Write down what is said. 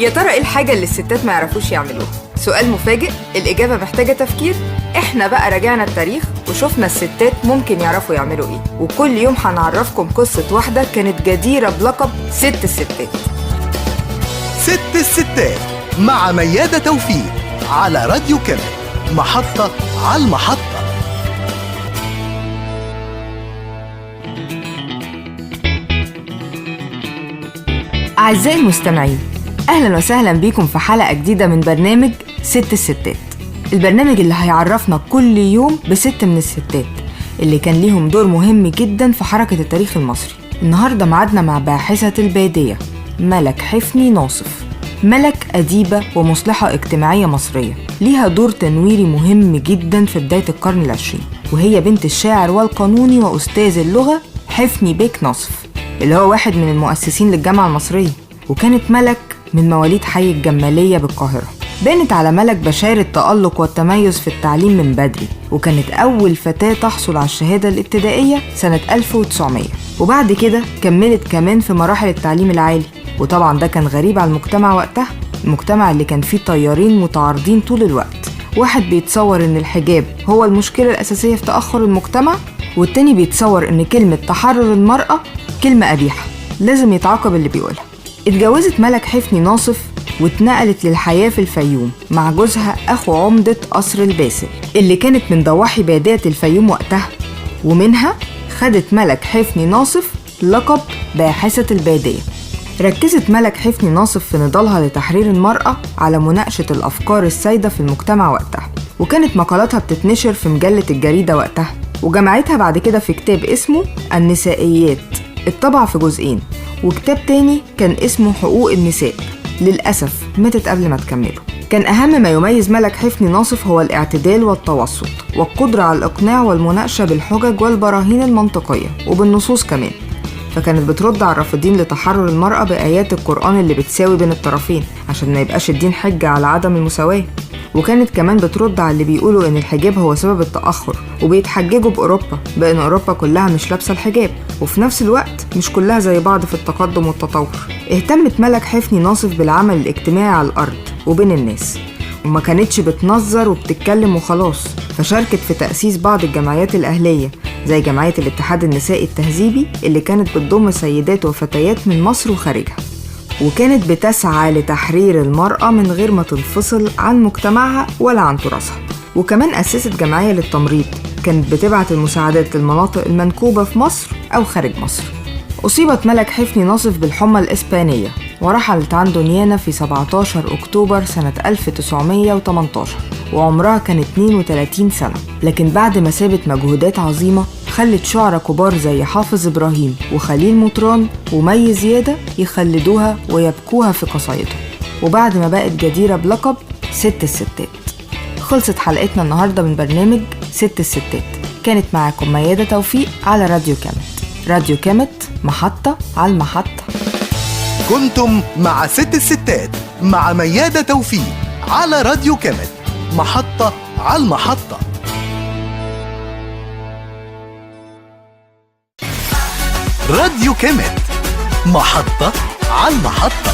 يا ترى ايه الحاجة اللي الستات ما يعرفوش يعملوها؟ سؤال مفاجئ، الإجابة محتاجة تفكير. احنا بقى راجعنا التاريخ وشوفنا الستات ممكن يعرفوا يعملوا ايه، وكل يوم هنعرفكم قصة واحدة كانت جديرة بلقب ست الستات. ست الستات مع ميادة توفيق على راديو كامل، محطة على المحطة. أعزائي المستمعين، أهلا وسهلا بيكم في حلقة جديدة من برنامج ست الستات، البرنامج اللي هيعرفنا كل يوم بست من الستات اللي كان ليهم دور مهم جدا في حركة التاريخ المصري. النهاردة معادنا مع باحثة البادية ملك حفني ناصف. ملك أديبة ومصلحة اجتماعية مصرية، ليها دور تنويري مهم جدا في بداية القرن العشرين، وهي بنت الشاعر والقانوني وأستاذ اللغة حفني بيك ناصف اللي هو واحد من المؤسسين للجامعة المصرية. وكانت ملك من مواليد حي الجمالية بالقاهرة. بانت على ملك بشارة التألق والتميز في التعليم من بدري، وكانت أول فتاة تحصل على الشهادة الابتدائية سنة 1900، وبعد كده كملت كمان في مراحل التعليم العالي. وطبعا ده كان غريب على المجتمع وقتها، المجتمع اللي كان فيه تيارين متعارضين طول الوقت، واحد بيتصور ان الحجاب هو المشكلة الأساسية في تأخر المجتمع، والتاني بيتصور ان كلمة تحرر المرأة كلمة قبيحة لازم يتعاقب اللي بيقولها. اتجوزت ملك حفني ناصف واتنقلت للحياة في الفيوم مع جوزها أخو عمدة قصر الباسل اللي كانت من ضواحي بادية الفيوم وقتها، ومنها خدت ملك حفني ناصف لقب باحثة البادية. ركزت ملك حفني ناصف في نضالها لتحرير المرأة على مناقشة الأفكار السائدة في المجتمع وقتها، وكانت مقالاتها بتتنشر في مجلة الجريدة وقتها، وجمعتها بعد كده في كتاب اسمه النسائيات اتطبع في جزئين، وكتاب تاني كان اسمه حقوق النساء للأسف ماتت قبل ما تكمله. كان أهم ما يميز ملك حفني ناصف هو الاعتدال والتوسط والقدرة على الإقناع والمناقشة بالحجج والبراهين المنطقية وبالنصوص كمان، فكانت بترد على الرافضين لتحرر المرأة بآيات القرآن اللي بتساوي بين الطرفين عشان ما يبقاش الدين حجة على عدم المساواة. وكانت كمان بترد على اللي بيقولوا إن الحجاب هو سبب التأخر، وبيتحججوا بأوروبا بأن أوروبا كلها مش لابسة الحجاب، وفي نفس الوقت مش كلها زي بعض في التقدم والتطور. اهتمت ملك حفني ناصف بالعمل الاجتماعي على الأرض وبين الناس، وما كانتش بتنظر وبتتكلم وخلاص، فشاركت في تأسيس بعض الجمعيات الأهلية زي جمعية الاتحاد النسائي التهذيبي اللي كانت بتضم سيدات وفتيات من مصر وخارجها، وكانت بتسعى لتحرير المرأة من غير ما تنفصل عن مجتمعها ولا عن تراثها. وكمان أسست جمعية للتمريض كانت بتبعت المساعدات للمناطق المنكوبة في مصر أو خارج مصر. أصيبت ملك حفني ناصف بالحمى الإسبانية ورحلت عن دنيانا في 17 أكتوبر سنة 1918 وعمرها كان 32 سنة. لكن بعد ما سابت مجهودات عظيمة خلت شعراء كبار زي حافظ إبراهيم وخليل مطران ومي زيادة يخلدوها ويبكوها في قصايدهم، وبعد ما بقت جديرة بلقب ست الستات. خلصت حلقتنا النهاردة من برنامج ست الستات، كانت معاكم ميادة توفيق على راديو كامت. راديو كامت، محطة على المحطة. كنتم مع ست الستات مع ميادة توفيق على راديو كامل، محطة على المحطة. راديو كامل، محطة على المحطة.